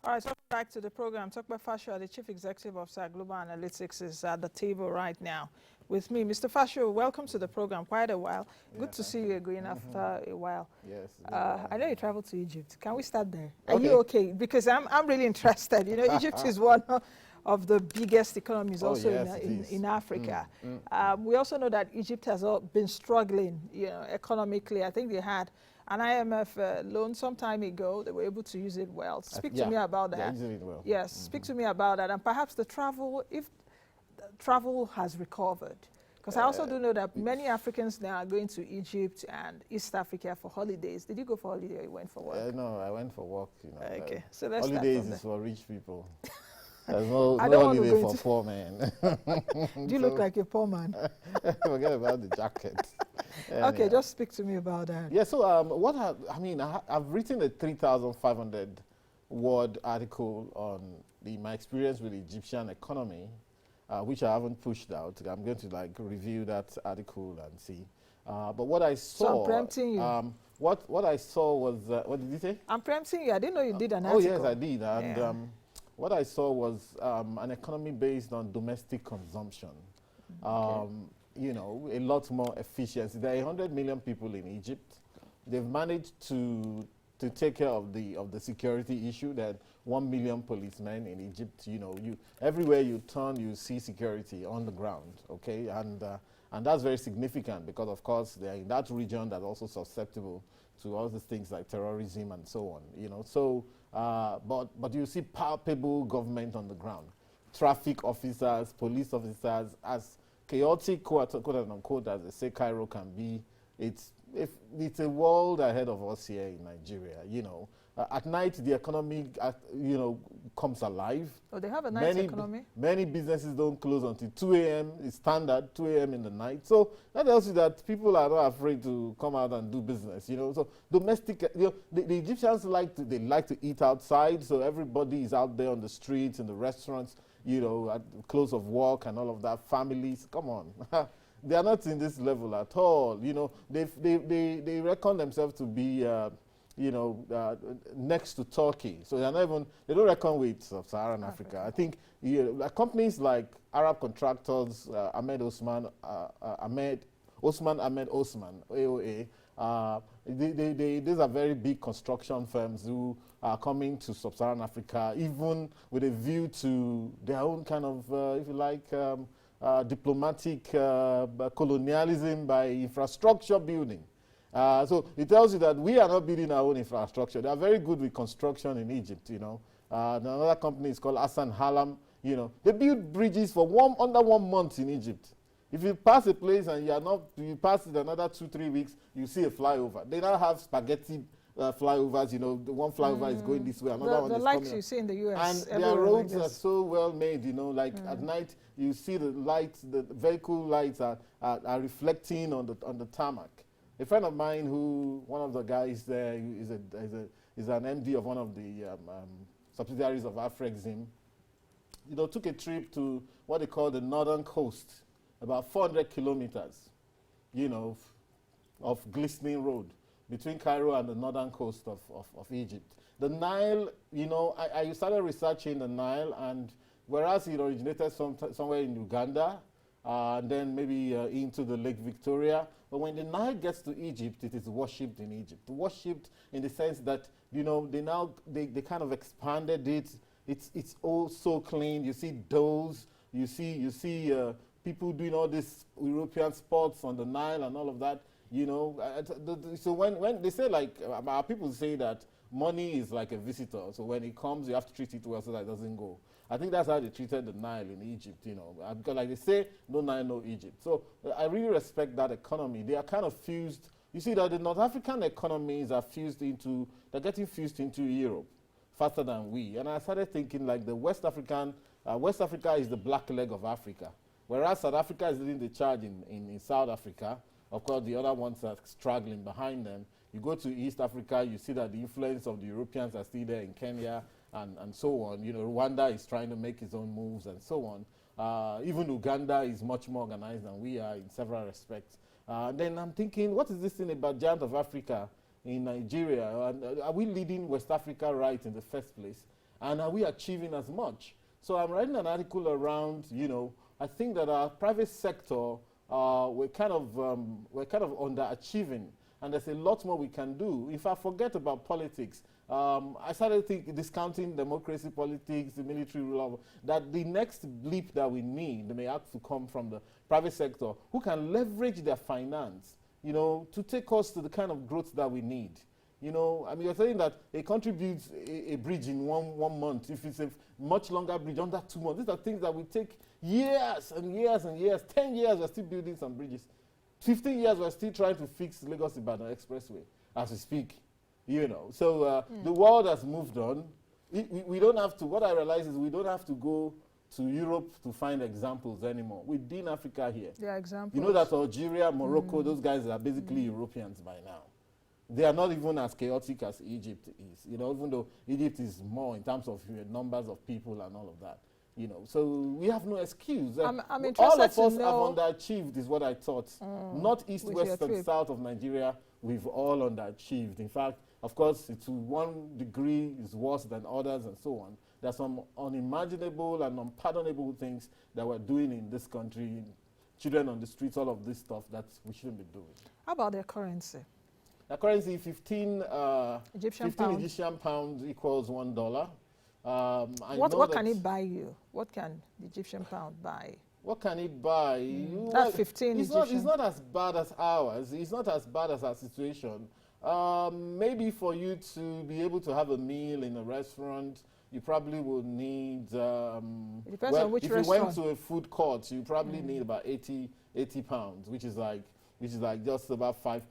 All right, welcome back to the program. Tope Fasua, the Chief Executive Officer, Global Analytics, is at the table right now with me. Mr. Fasua, welcome to the program. Quite a while. Yeah, Good to see you again after a while. Yes. It's been a while. I know you traveled to Egypt. Can we start there? Are Okay. you okay? Because I'm really interested. You know, Egypt is one of the biggest economies Oh, also yes, it is. in Africa. Mm. We also know that Egypt has been struggling, economically. I think they had an IMF loan some time ago. They were able to use it well. Speak to me about that. Yeah, using it well. Yes, speak to me about that. And perhaps the travel, if the travel has recovered. Because I also do know that many Africans now are going to Egypt and East Africa for holidays. Did you go for holiday or you went for work? No, I went for work. Okay, so let's start holidays from is for rich people. There's no I don't want to holiday go for into- poor men. Do you look like a poor man? Forget about the jacket. Okay, Anyhow. just speak to me about that. Yeah, so I've written a 3,500 word article on my experience with the Egyptian economy, which I haven't pushed out. I'm going to review that article and see. But what I saw, So I'm preempting you. What I saw was, what did you say? I'm preempting you. I didn't know you did an Oh article. yes, I did. And Yeah. what I saw was an economy based on domestic consumption. A lot more efficiency. There are 100 million people in Egypt. They've managed to take care of the security issue. That 1 million policemen in Egypt. Everywhere you turn, you see security on the ground. Okay, and that's very significant because, of course, they're in that region that's also susceptible to all these things like terrorism and so on. But you see palpable government on the ground, traffic officers, police officers, as chaotic, quote unquote, as they say Cairo can be. It's a world ahead of us here in Nigeria. At night the economy, comes alive. Oh, they have a nice economy. Many businesses don't close until 2 a.m. It's standard, 2 a.m. in the night. So that tells you that people are not afraid to come out and do business. So domestic, the Egyptians like to eat outside. So everybody is out there on the streets, in the restaurants, at close of work and all of that. Families, come on. They are not in this level at all. They reckon themselves to be, next to Turkey. So they don't reckon with sub-Saharan Africa. I think companies like Arab Contractors, Ahmed Osman, AOA, these are very big construction firms who are coming to sub-Saharan Africa, even with a view to their own kind of, if you like, diplomatic colonialism by infrastructure building. So it tells you that we are not building our own infrastructure. They are very good with construction in Egypt. Another company is called Hassan Halam. They build bridges for under 1 month in Egypt. If you pass a place and you pass it another 2-3 weeks, you see a flyover. They now have spaghetti flyovers. The one flyover is going this way, another one is likes coming. You see in the US. And their roads are so well made. At night you see the lights, the vehicle lights are reflecting on the tarmac. A friend of mine, one of the guys there, is an MD of one of the subsidiaries of Afrexim, took a trip to what they call the northern coast, about 400 kilometers, of glistening road between Cairo and the northern coast of Egypt. The Nile, I started researching the Nile, and whereas it originated somewhere in Uganda, and then maybe into the Lake Victoria. But when the Nile gets to Egypt, it is worshipped in Egypt. Worshipped in the sense that, they kind of expanded it. It's all so clean. You see those, you see people doing all these European sports on the Nile and all of that. So when they say, our people say that money is like a visitor. So when it comes, you have to treat it well so that it doesn't go. I think that's how they treated the Nile in Egypt, because like they say, no Nile, no Egypt. So I really respect that economy. They are kind of fused. You see that the North African economies are they're getting fused into Europe faster than we. And I started thinking like the West Africa is the black leg of Africa. Whereas South Africa is leading the charge in South Africa. Of course, the other ones are struggling behind them. You go to East Africa, you see that the influence of the Europeans are still there in Kenya and so on. Rwanda is trying to make its own moves and so on. Even Uganda is much more organized than we are in several respects. Then I'm thinking, what is this thing about Giant of Africa in Nigeria? Are we leading West Africa right in the first place? And are we achieving as much? So I'm writing an article around, I think that our private sector, we're kind of underachieving, and there's a lot more we can do. If I forget about politics, I started discounting democracy, politics, the military rule, that the next leap that we need may have to come from the private sector, who can leverage their finance, to take us to the kind of growth that we need. You're saying that a country builds a bridge in one month. If it's a much longer bridge, under 2 months. These are things that will take years and years and years. 10 years, we're still building some bridges. 15 years, we're still trying to fix Lagos-Ibadan Expressway as we speak. So the world has moved on. We don't have to, what I realize is we don't have to go to Europe to find examples anymore. Within Africa here. Yeah, examples. You know that Algeria, Morocco, those guys are basically Europeans by now. They are not even as chaotic as Egypt is, even though Egypt is more in terms of numbers of people and all of that. So we have no excuse. I'm interested all of us to have know underachieved is what I thought. Not east, west, and south of Nigeria, we've all underachieved. In fact, of course, to one degree is worse than others and so on. There's some unimaginable and unpardonable things that we're doing in this country, children on the streets, all of this stuff that we shouldn't be doing. How about their currency? The currency, 15 Egyptian pounds equals $1. What can it buy you? What can the Egyptian pound buy? What can it buy? That's 15 it's not as bad as ours. It's not as bad as our situation. Maybe for you to be able to have a meal in a restaurant, you probably will need, it depends on which restaurant. If you went to a food court, you probably need about 80 pounds, which is like just about $5.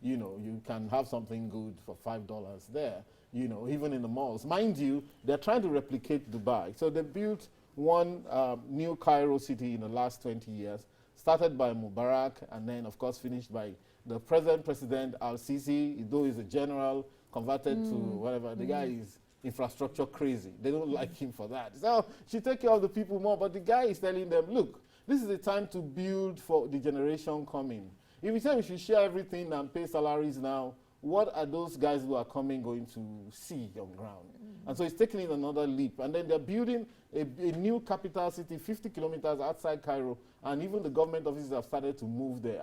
You can have something good for $5 there, even in the malls. Mind you, they're trying to replicate Dubai. So they built one new Cairo city in the last 20 years, started by Mubarak and then, of course, finished by the present president, Al-Sisi, though he's a general, converted to whatever. The guy is infrastructure crazy. They don't like him for that. So she take care of the people more, but the guy is telling them, look, this is the time to build for the generation coming. If we say we should share everything and pay salaries now, what are those guys who are coming going to see on ground? And so it's taking it another leap. And then they're building a new capital city 50 kilometers outside Cairo, and even the government offices have started to move there.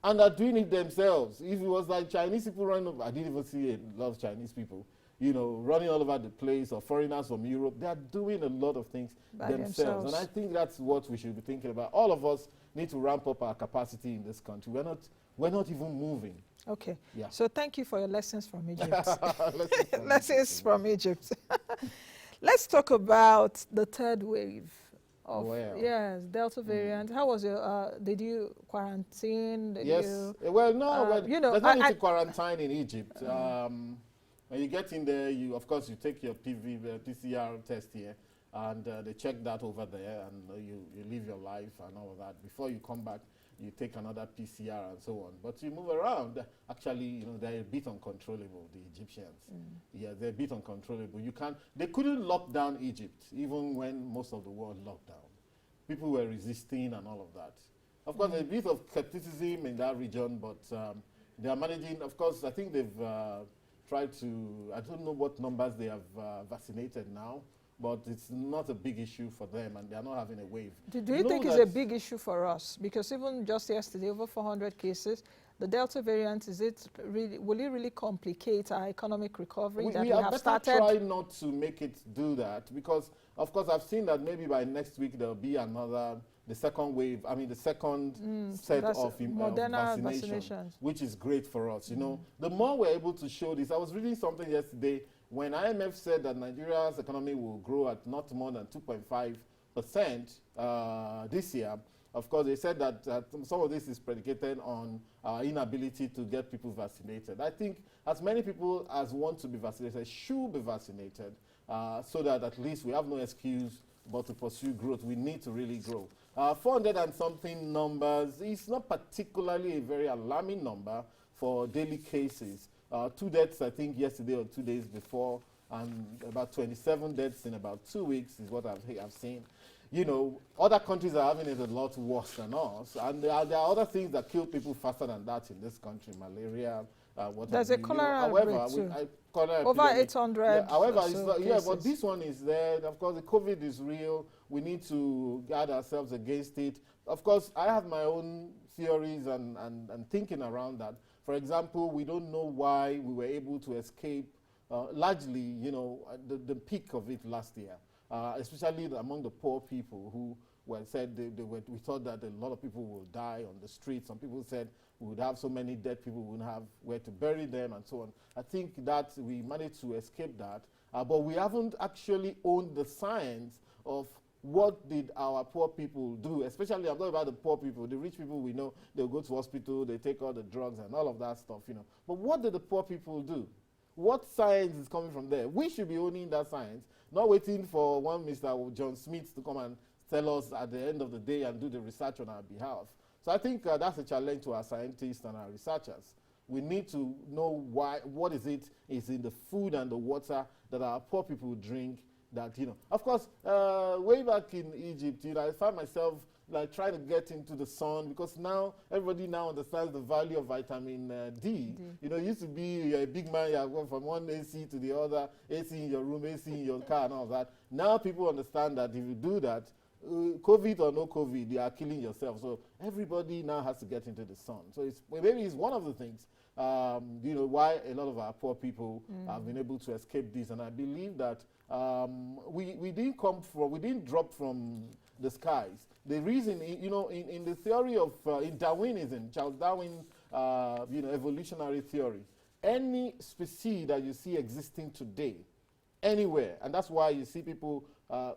And they're doing it themselves. If it was like Chinese people running over, I didn't even see a lot of Chinese people, running all over the place, or foreigners from Europe. They are doing a lot of things themselves. And I think that's what we should be thinking about. All of us need to ramp up our capacity in this country. We're not even moving. Okay. Yeah. So thank you for your lessons from Egypt. Lessons from Egypt. Let's talk about the third wave of Delta variant. How was your? Did you quarantine? Well, no. There's no need to quarantine in Egypt. When you get in there, of course you take your PCR test here, and they check that over there, and you live your life and all of that. Before you come back, you take another PCR and so on. But you move around. Actually, they're a bit uncontrollable, the Egyptians. Yeah, they're a bit uncontrollable. They couldn't lock down Egypt, even when most of the world locked down. People were resisting and all of that. Of course, there's a bit of skepticism in that region, but they are managing. Of course, I think they've tried to, I don't know what numbers they have vaccinated now, but it's not a big issue for them, and they're not having a wave. Do you think it's a big issue for us? Because even just yesterday, over 400 cases, the Delta variant, will it really complicate our economic recovery we have started? We try not to make it do that, because, of course, I've seen that maybe by next week there'll be the second wave, the second set of vaccinations, which is great for us. The more we're able to show this, I was reading something yesterday when IMF said that Nigeria's economy will grow at not more than 2.5% this year. Of course, they said that some of this is predicated on our inability to get people vaccinated. I think as many people as want to be vaccinated should be vaccinated, so that at least we have no excuse but to pursue growth. We need to really grow. 400 and something numbers is not particularly a very alarming number for daily cases. 2 deaths, I think, yesterday or 2 days before, and about 27 deaths in about 2 weeks is what I've seen. Other countries are having it a lot worse than us, and there are other things that kill people faster than that in this country: malaria, what There's have a you. cholera However, outbreak too. cholera Over epidemic. 800 Yeah, however, or it's so not, yeah, but cases. this one is there. Of course, the COVID is real. We need to guard ourselves against it. Of course, I have my own theories and thinking around that. For example, we don't know why we were able to escape largely, the peak of it last year, especially among the poor people who said we thought that a lot of people will die on the streets. Some people said we would have so many dead people, we wouldn't have where to bury them and so on. I think that we managed to escape that, but we haven't actually owned the science of what did our poor people do, especially I'm talking about the poor people. The rich people, we know they'll go to hospital, they take all the drugs and all of that stuff, But what did the poor people do? What science is coming from there? We should be owning that science, not waiting for one Mr. John Smith to come and tell us at the end of the day and do the research on our behalf. So I think that's a challenge to our scientists and our researchers. We need to know what is in the food and the water that our poor people drink that, Of course, way back in Egypt, I found myself like trying to get into the sun because now everybody now understands the value of vitamin D. It used to be you're a big man, you're going from one AC to the other, AC in your room, AC in your car and all that. Now people understand that if you do that, COVID or no COVID, you are killing yourself. So everybody now has to get into the sun. So maybe it's one of the things, why a lot of our poor people have been able to escape this. And I believe that we didn't drop from the skies. The reason, in the theory of in Darwinism, Charles Darwin, evolutionary theory, any species that you see existing today, anywhere, and that's why you see people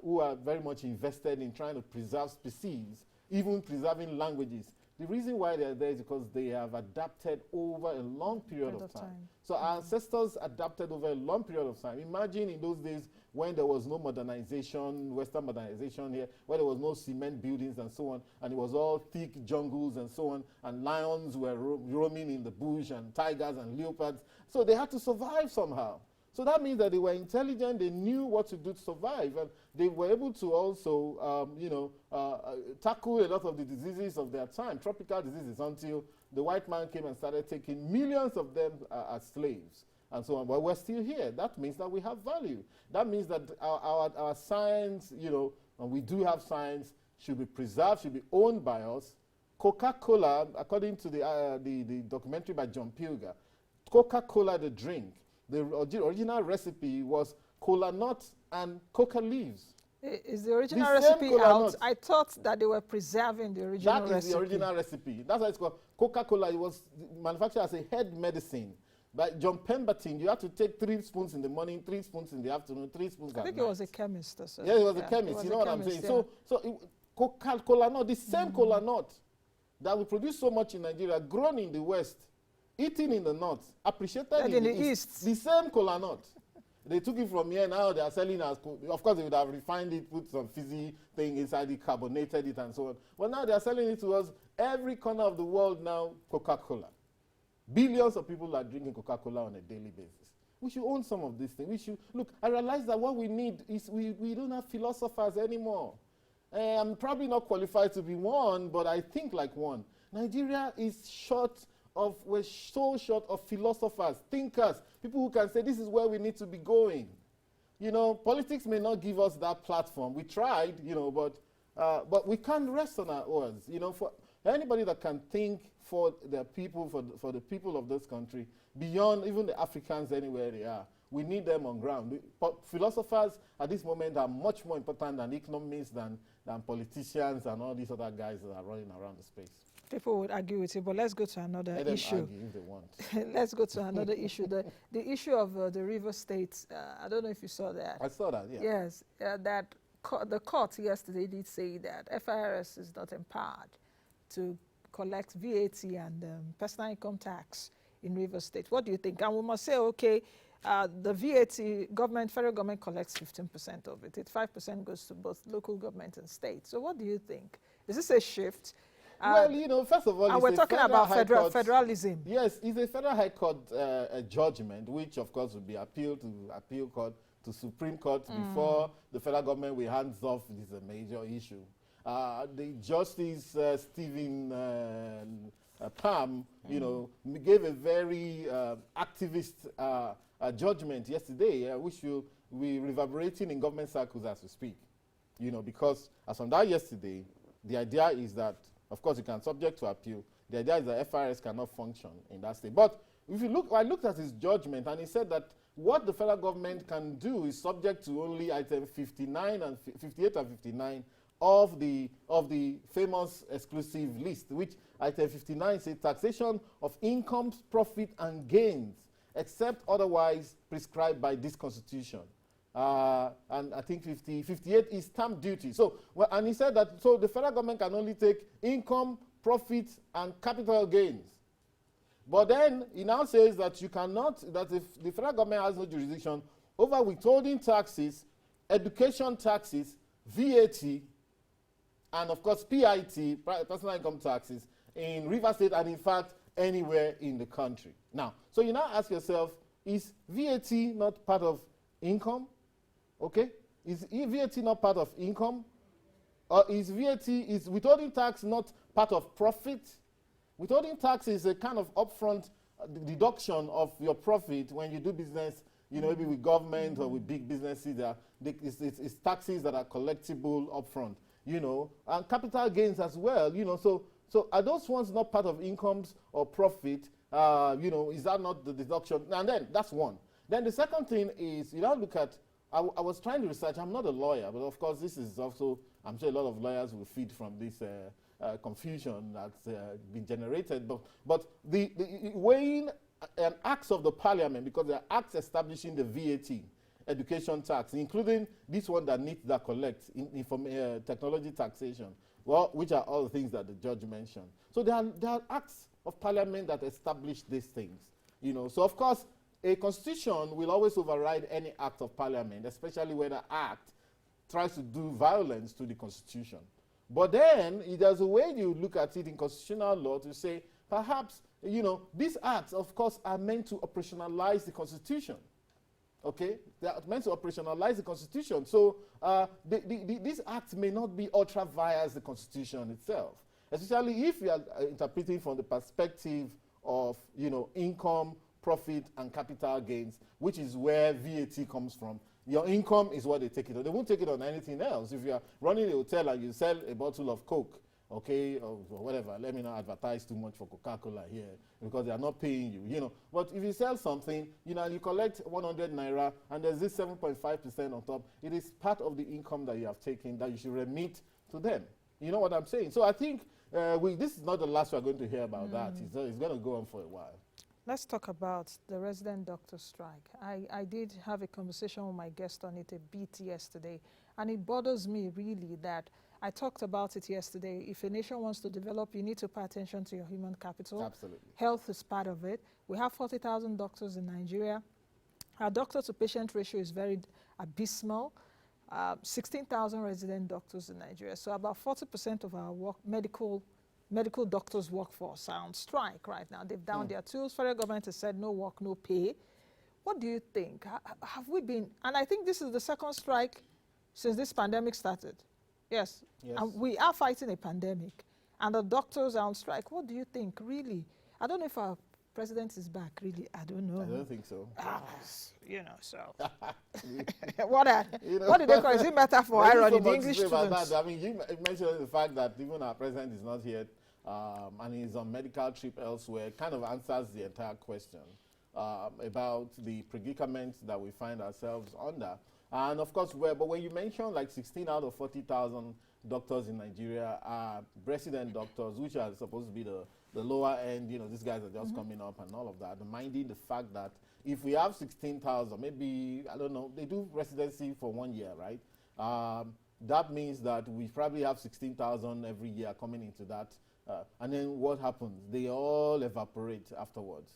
who are very much invested in trying to preserve species, even preserving languages. The reason why they're there is because they have adapted over a long period of time. So our ancestors adapted over a long period of time. Imagine in those days when there was no modernization, Western modernization here, where there was no cement buildings and so on, and it was all thick jungles and so on, and lions were roaming in the bush, and tigers and leopards. So they had to survive somehow. So that means that they were intelligent, they knew what to do to survive, and they were able to also, tackle a lot of the diseases of their time, tropical diseases, until the white man came and started taking millions of them as slaves and so on. But we're still here. That means that we have value. That means that our science, and we do have science, should be preserved, should be owned by us. Coca-Cola, according to the documentary by John Pilger, Coca-Cola, the drink, the original recipe was cola nuts and coca leaves. Is the original recipe out? Nuts. I thought that they were preserving the original recipe. That is the original recipe. That's why it's called Coca-Cola. It was manufactured as a head medicine. By John Pemberton, you have to take 3 spoons in the morning, 3 spoons in the afternoon, 3 spoons at night. I think it was a chemist or so. Yeah, it was a chemist. You know what I'm saying? Yeah. So Coca-Cola nut, the same cola nut that we produce so much in Nigeria, grown in the West, eaten in the north, appreciated in the east. The same cola nut. They took it from here, now they are selling as, of course they would have refined it, put some fizzy thing inside it, carbonated it and so on. But now they are selling it to us, every corner of the world now, Coca-Cola. Billions of people are drinking Coca-Cola on a daily basis. We should own some of these things. We should, look, I realize that what we need is we don't have philosophers anymore. I'm probably not qualified to be one, but I think like one. Nigeria is we're so short of philosophers, thinkers, people who can say this is where we need to be going. Politics may not give us that platform. We tried, but we can't rest on our oars. For anybody that can think for their people, for the people of this country, beyond even the Africans anywhere they are, we need them on ground. Philosophers at this moment are much more important than economists, than politicians and all these other guys that are running around the space. People would argue with you, but let's go to another issue. Let them argue if they want. Let's go to another issue. The issue of the River State. I don't know if you saw that. I saw that, yeah. Yes, the court yesterday did say that FIRS is not empowered to collect VAT and personal income tax in River State. What do you think? And we must say, okay, the VAT, federal government collects 15% of it. 5% goes to both local government and state. So what do you think? Is this a shift? Well, first of all, and we're talking about federalism. Yes, it's a federal high court judgment, which of course will be appealed to appeal court, to Supreme Court before the federal government will hands off. This is a major issue. The Justice Stephen Pam, gave a very activist judgment yesterday, which will be reverberating in government circles as we speak. Because as on that yesterday, the idea is that, of course, you can subject to appeal. The idea is that FRS cannot function in that state. But if you look, I looked at his judgment, and he said that what the federal government can do is subject to only item 59 and 58 and 59 of the famous exclusive list, which item 59 says taxation of incomes, profit, and gains, except otherwise prescribed by this constitution. And I think 58 is stamp duty. So, and he said that the federal government can only take income, profits, and capital gains. But then he now says that you cannot, that if the federal government has no jurisdiction over withholding taxes, education taxes, VAT, and of course PIT, personal income taxes, in Rivers State and in fact anywhere in the country. Now, so you now ask yourself, is VAT not part of income? Okay? Is VAT not part of income? Or is withholding tax not part of profit? Withholding tax is a kind of upfront deduction of your profit when you do business, maybe with government or with big businesses. It's taxes that are collectible upfront, and capital gains as well, So are those ones not part of incomes or profit? Is that not the deduction? And then that's one. Then the second thing is, look at, I was trying to research, I'm not a lawyer, but of course this is also, I'm sure a lot of lawyers will feed from this confusion that's been generated. But the weighing an acts of the parliament, because there are acts establishing the VAT, education tax, including this one that needs that collect, technology taxation, which are all the things that the judge mentioned. So there are acts of parliament that establish these things. So of course, a constitution will always override any act of parliament, especially when the act tries to do violence to the constitution. But then there's a way you look at it in constitutional law to say, perhaps, these acts, of course, are meant to operationalize the constitution. Okay? They are meant to operationalize the constitution. So these acts may not be ultra vires the constitution itself, especially if you are interpreting from the perspective of, income, profit, and capital gains, which is where VAT comes from. Your income is what they take it on. They won't take it on anything else. If you are running a hotel and you sell a bottle of Coke, okay, or whatever, let me not advertise too much for Coca-Cola here because they are not paying you, But if you sell something, and you collect 100 naira and there's this 7.5% on top, it is part of the income that you have taken that you should remit to them. You know what I'm saying? So I think this is not the last we're going to hear about that. It's going to go on for a while. Let's talk about the resident doctor strike. I did have a conversation with my guest on it a bit yesterday, and it bothers me really that I talked about it yesterday. If a nation wants to develop, you need to pay attention to your human capital. Absolutely. Health is part of it. We have 40,000 doctors in Nigeria. Our doctor-to-patient ratio is very abysmal. 16,000 resident doctors in Nigeria. So about 40% of our medical doctors' workforce are on strike right now. They've downed their tools. Federal government has said no work, no pay. What do you think? Have we been, and I think this is the second strike since this pandemic started. Yes. And we are fighting a pandemic, and the doctors are on strike. What do you think, really? I don't know if our president is back, really. I don't know. I don't think so. So. What did they call it? Is it metaphor? Irony, so the English students. that. I mean, you mentioned the fact that even our president is not here, and he's on medical trip elsewhere. It kind of answers the entire question about the predicament that we find ourselves under. And of course, but when you mention like 16 out of 40,000 doctors in Nigeria are resident doctors, which are supposed to be the lower end, these guys are just coming up and all of that, minding the fact that if we have 16,000, maybe, I don't know, they do residency for 1 year, right? That means that we probably have 16,000 every year coming into that. And then what happens? They all evaporate afterwards.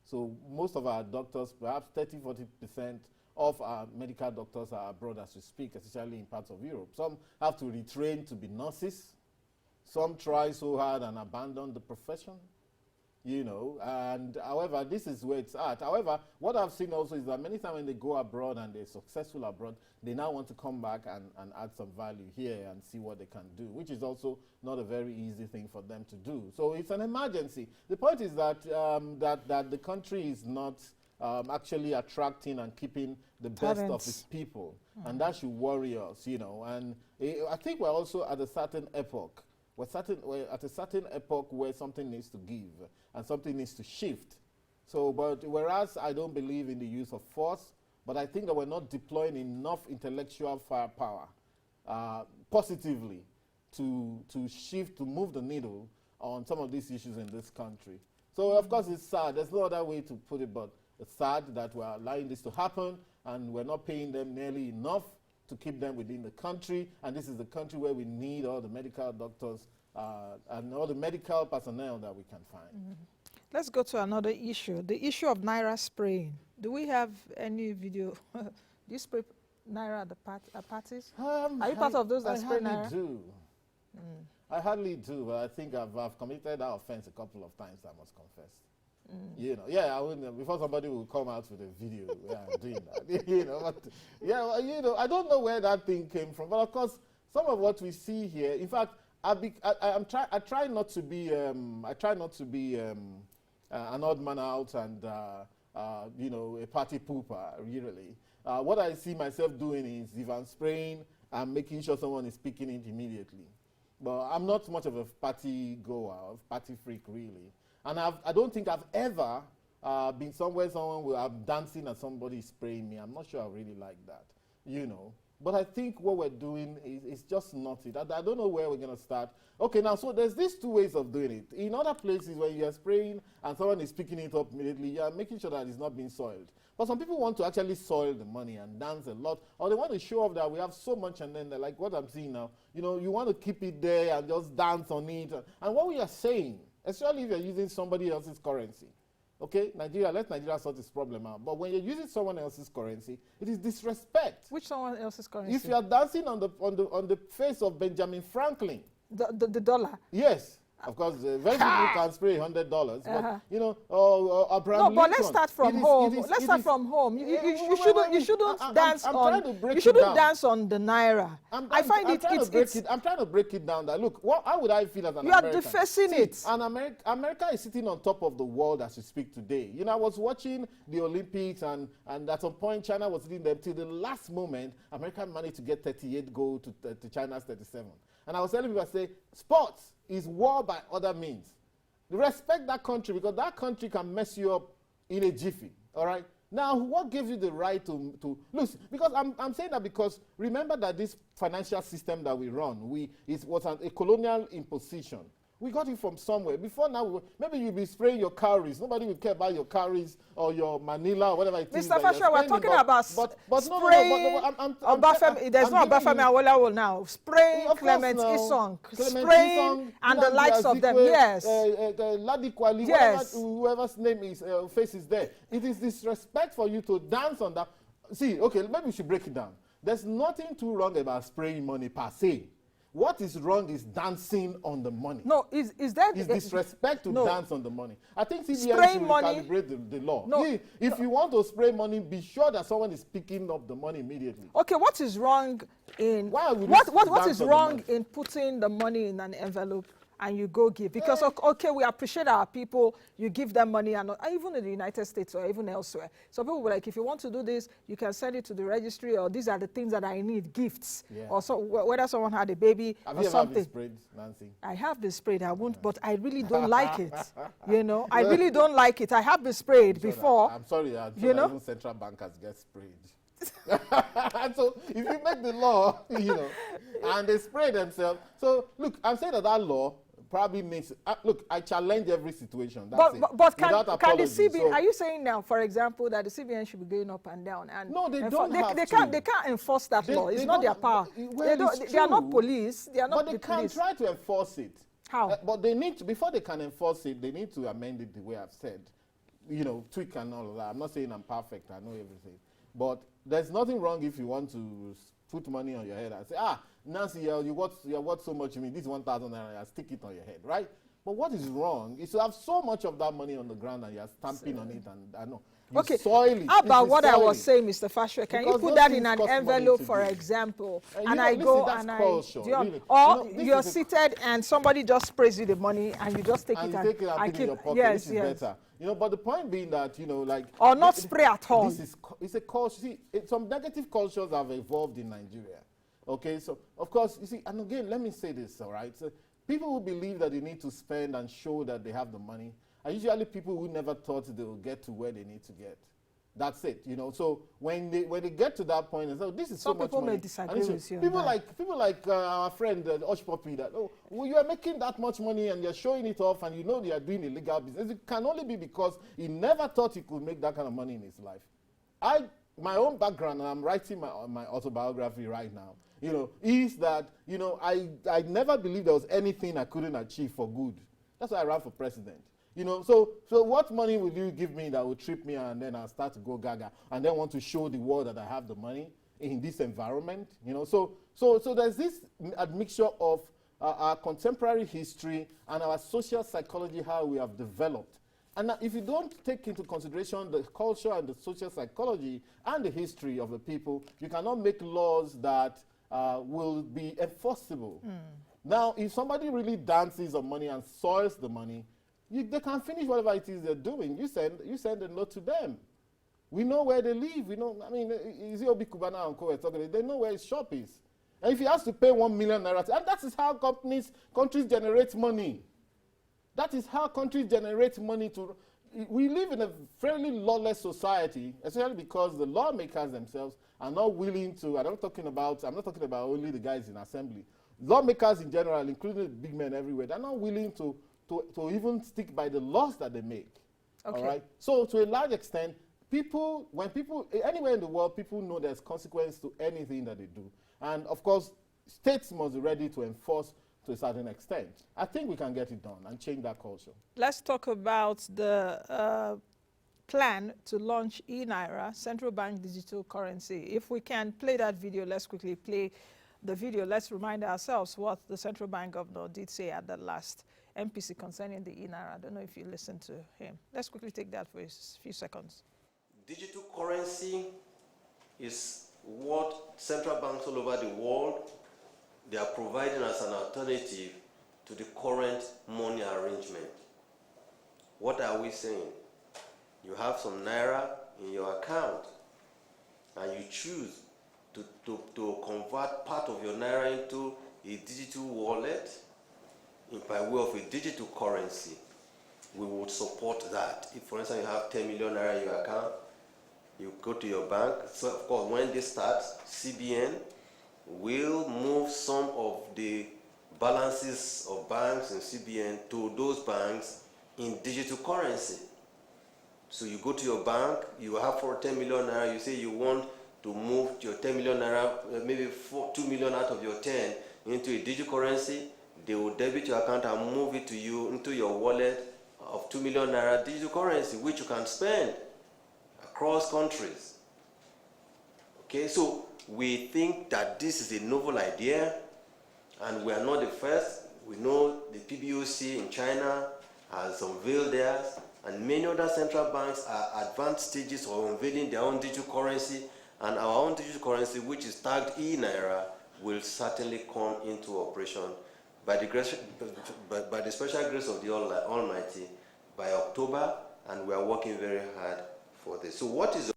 So most of our doctors, perhaps 30–40% of our medical doctors are abroad as we speak, especially in parts of Europe. Some have to retrain to be nurses. Some try so hard and abandon the profession. you know. And however, this is where it's at. However, what I've seen also is that many times when they go abroad and they're successful abroad, they now want to come back and add some value here and see what they can do, which is also not a very easy thing for them to do. So it's an emergency. The point is that that the country is not actually attracting and keeping the best of its people, and that should worry us, you know. And I think we're also at a certain epoch. We're at a certain epoch where something needs to give and something needs to shift. So, but whereas I don't believe in the use of force, but I think that we're not deploying enough intellectual firepower positively to shift, to move the needle on some of these issues in this country. So, of course, it's sad. There's no other way to put it, but it's sad that we're allowing this to happen and we're not paying them nearly enough to keep them within the country. And this is the country where we need all the medical doctors and all the medical personnel that we can find. Let's go to another issue, the issue of Naira spraying. Do we have any video? Do you spray Naira at parties? Are you part of those that spray Naira? I hardly do, but I think I've committed that offense a couple of times, I must confess. You know, yeah, I wouldn't, before somebody will come out with a video where I'm doing that, you know, but yeah, well, you know, I don't know where that thing came from, but of course, some of what we see here, in fact, I try not to be an odd man out and you know, a party pooper, really. What I see myself doing is, if I'm spraying, I'm making sure someone is picking it immediately. But I'm not much of a party goer, party freak, really. And I don't think I've ever been somewhere someone will have dancing and somebody spraying me. I'm not sure I really like that, you know. But I think what we're doing is just not it. I don't know where we're going to start. Okay, now, so there's these two ways of doing it. In other places where you're spraying and someone is picking it up immediately, you're making sure that it's not being soiled. But some people want to actually soil the money and dance a lot, or they want to show off that we have so much, and then they're like what I'm seeing now. You know, you want to keep it there and just dance on it. And what we are saying, especially if you're using somebody else's currency. Okay, Nigeria, let Nigeria sort this problem out. But when you're using someone else's currency, it is disrespect. Which someone else's currency? If you are dancing on the face of Benjamin Franklin. The dollar? Yes. Of course, very people can spray $100, but you know, Abraham Lincoln. But let's start from home. Let's start from home. You shouldn't dance on the Naira. I'm trying to break it down. That look, how would I feel as an American? You are defacing it. And America is sitting on top of the world as we speak today. You know, I was watching the Olympics, and at some point China was leading them till the last moment. America managed to get 38 gold to China's 37. And I was telling people, I say, sports is war by other means. Respect that country, because that country can mess you up in a jiffy, all right? Now, what gives you the right to look? Because I'm saying that because remember that this financial system that we run, was a colonial imposition. We got it from somewhere. Before now, maybe you'll be spraying your cowries. Nobody will care about your cowries or your Manila or whatever it is. Mr. Fasua, we're talking about spraying. There's no Obafemi Awolowo now. Spraying Clement Isong. Spraying and the likes of them. Yes. Ladikwali, yes. Whoever's name is, face is there. It is disrespect for you to dance on that. See, okay, maybe we should break it down. There's nothing too wrong about spraying money per se. What is wrong is dancing on the money. No, is that... It's disrespect to dance on the money. I think CBN should recalibrate the law. No, if you want to spray money, be sure that someone is picking up the money immediately. Okay, what is wrong in... What is wrong in putting the money in an envelope and you go give? Because, okay, we appreciate our people, you give them money, and even in the United States or even elsewhere. So people were like, if you want to do this, you can send it to the registry, or these are the things that I need, gifts, or so, whether someone had a baby or something. Have you ever been sprayed, Nancy? I have been sprayed, I won't, but I really don't like it. You know, I really don't like it. I have been sprayed before. I'm sorry, even central bankers get sprayed. So if you make the law, you know, and they spray themselves. So look, I'm saying that law probably makes look, I challenge every situation. But can the CBN, are you saying now, for example, that the CBN should be going up and down? And no, they don't they can't enforce that law. It's not their power. They are not police. They are not But they can try to enforce it. How? But they need to, before they can enforce it, they need to amend it the way I've said. You know, tweak and all of that. I'm not saying I'm perfect. I know everything. But there's nothing wrong if you want to put money on your head and say, Nancy, you're worth so much to me. This 1,000 naira, stick it on your head, right? But what is wrong is to have so much of that money on the ground and you're stamping on it, and I know. You Okay, soil it. how about what I soil was it. saying, Mr. Fasua? Can you Because put those that in things an cost money envelope, to for do. example, You and know, I listen, go that's and culture, I, do you, really. or You know, this you're is a- seated and somebody just sprays you the money and you just take and it you and, take it and put it in keep, your pocket, yes, which is yes. better. You know, but the point being that, you know, like... Or not spray at all. This is, it's a culture. See, some negative cultures have evolved in Nigeria. Okay, so, of course, you see, and again, let me say this, all right? So, people who believe that they need to spend and show that they have the money are usually people who never thought they would get to where they need to get. That's it, you know. So when they get to that point, and so this is so much money. Some people may disagree with you. People like our friend Osh Poppy, that well, you are making that much money and you're showing it off, and you know they are doing illegal business. It can only be because he never thought he could make that kind of money in his life. My own background, and I'm writing my autobiography right now, you know, is that, you know, I never believed there was anything I couldn't achieve for good. That's why I ran for president. You know, so what money will you give me that will trip me and then I'll start to go gaga and then want to show the world that I have the money in this environment? You know, so there's this admixture of our contemporary history and our social psychology, how we have developed. And if you don't take into consideration the culture and the social psychology and the history of the people, you cannot make laws that will be enforceable. Now, if somebody really dances on money and soils the money, they can finish whatever it is they're doing. You send a note to them. We know where they live. We know, I mean, is it Obi Kubana and Co. talking? They know where his shop is. And if he has to pay 1 million naira, and that is how countries generate money. That is how countries generate money. We live in a fairly lawless society, especially because the lawmakers themselves are not willing to. I'm not talking about only the guys in assembly. Lawmakers in general, including the big men everywhere, they're not willing to even stick by the laws that they make. Okay. All right. So to a large extent, when people anywhere in the world, people know there's consequence to anything that they do, and of course, states must be ready to enforce to a certain extent. I think we can get it done and change that culture. Let's talk about the plan to launch e-Naira, central bank digital currency. If we can play that video, let's quickly play the video. Let's remind ourselves what the central bank governor did say at the last MPC concerning the e-Naira. I don't know if you listened to him. Let's quickly take that for a few seconds. Digital currency is what central banks all over the world, they are providing as an alternative to the current money arrangement. What are we saying? You have some Naira in your account and you choose to convert part of your Naira into a digital wallet by way of a digital currency. We would support that. If, for instance, you have 10 million Naira in your account, you go to your bank. So, of course, when this starts, CBN will move some of the balances of banks and CBN to those banks in digital currency. So you go to your bank, you have for 10 million Naira, you say you want to move your 10 million Naira, maybe 2 million out of your 10 into a digital currency. They will debit your account and move it to you into your wallet of 2 million Naira digital currency, which you can spend across countries. Okay, so we think that this is a novel idea, and we are not the first. We know the PBOC in China has unveiled theirs, and many other central banks are at advanced stages of unveiling their own digital currency, and our own digital currency, which is tagged e-Naira, will certainly come into operation by the special grace of the Almighty by October, and we are working very hard for this. So what is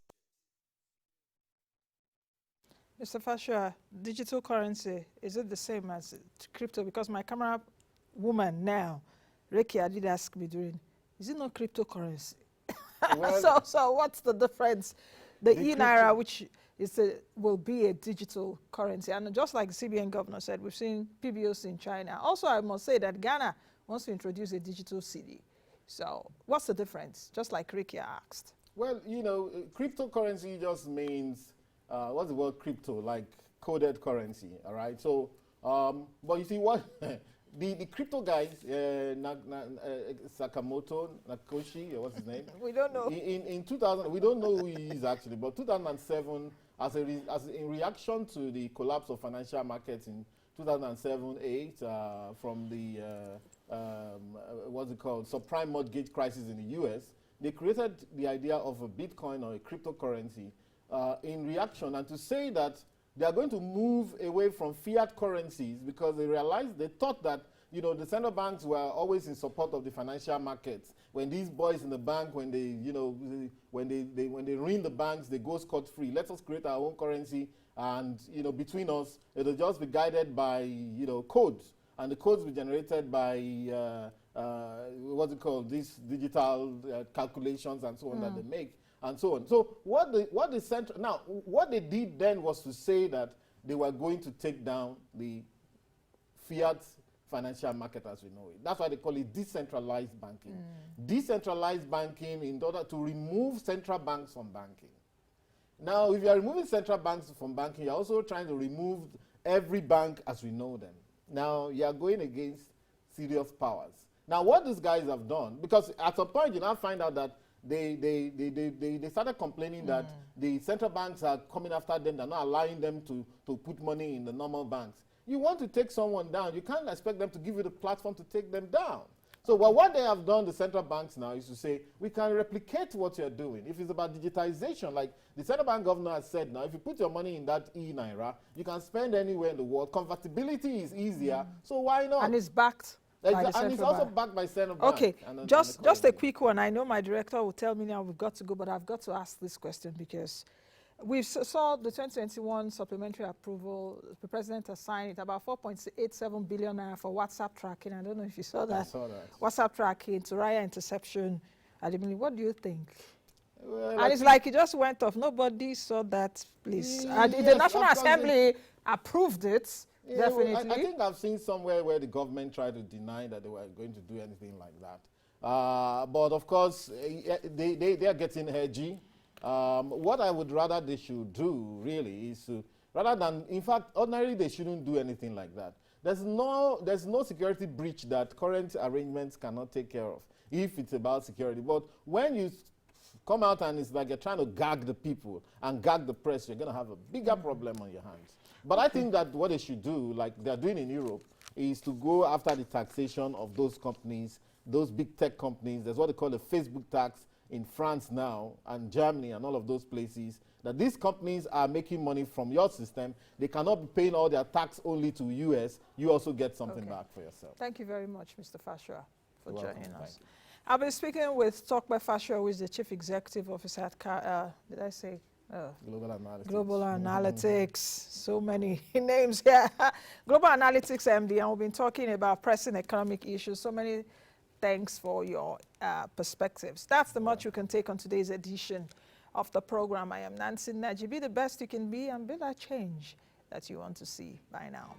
Mr. Fasua, digital currency, is it the same as crypto? Because my camera woman now, Rekia, did ask me is it not cryptocurrency? Well, so what's the difference? The e-Naira, which will be a digital currency. And just like the CBN governor said, we've seen PBOC in China. Also, I must say that Ghana wants to introduce a digital cedi. So what's the difference? Just like Rekia asked. Well, you know, cryptocurrency just means, what's the word crypto? Like coded currency, all right? So, but you see what, the crypto guys, Sakamoto, Nakoshi, or what's his name? We don't know. In 2000, we don't know who he is actually, but 2007, in reaction to the collapse of financial markets in 2007-8 from the what's it called, subprime mortgage crisis in the US, they created the idea of a Bitcoin or a cryptocurrency in reaction, and to say that they are going to move away from fiat currencies because they thought that, you know, the central banks were always in support of the financial markets. When these boys in the bank, when they, you know, when they ruin the banks, they go scot-free. Let us create our own currency, and, you know, between us, it'll just be guided by, you know, codes, and the codes will be generated by what's it called, these digital calculations and so on that they make, and so on. So what they did then was to say that they were going to take down the fiat financial market as we know it. That's why they call it decentralized banking. Decentralized banking in order to remove central banks from banking. Now, if you are removing central banks from banking, you're also trying to remove every bank as we know them. Now, you are going against serious powers. Now, what these guys have done, because at some point you now find out that they started complaining that the central banks are coming after them, they're not allowing them to put money in the normal banks. You want to take someone down, you can't expect them to give you the platform to take them down. So what they have done, the central banks now, is to say, we can replicate what you're doing. If it's about digitization, like the central bank governor has said now, if you put your money in that e-Naira, you can spend anywhere in the world. Convertibility is easier, so why not? And it's backed by the central and it's also bank. backed by central bank. Okay, And just a quick one. I know my director will tell me now we've got to go, but I've got to ask this question because we saw the 2021 supplementary approval. The president has signed it, about 4.87 billion naira for WhatsApp tracking. I don't know if you saw that. I saw that. WhatsApp tracking, Turaya interception. What do you think? Well, And it's like it just went off. Nobody saw that, please. And the yes, National Assembly approved it, yeah, definitely. well, I think I've seen somewhere where the government tried to deny that they were going to do anything like that. But of course, they are getting hedgy. What I would rather they should do really is to, rather than, in fact, ordinarily they shouldn't do anything like that. There's no security breach that current arrangements cannot take care of if it's about security. But when you come out and it's like you're trying to gag the people and gag the press, you're going to have a bigger problem on your hands. But I think that what they should do, like they're doing in Europe, is to go after the taxation of those companies, those big tech companies. There's what they call the Facebook tax in France now, and Germany and all of those places, that these companies are making money from your system. They cannot be paying all their tax only to US. You also get something back for yourself. Thank you very much, Mr. Fasua, for joining us. You. I'll be speaking with Tope Fasua, who is the Chief Executive Officer at, did I say? Global Analytics. Global Analytics. So many names here. Global Analytics MD, and we've been talking about pressing economic issues. So many thanks for your perspectives. That's the much you can take on today's edition of the program. I am Nancy Naji. Be the best you can be and be that change that you want to see. Bye now.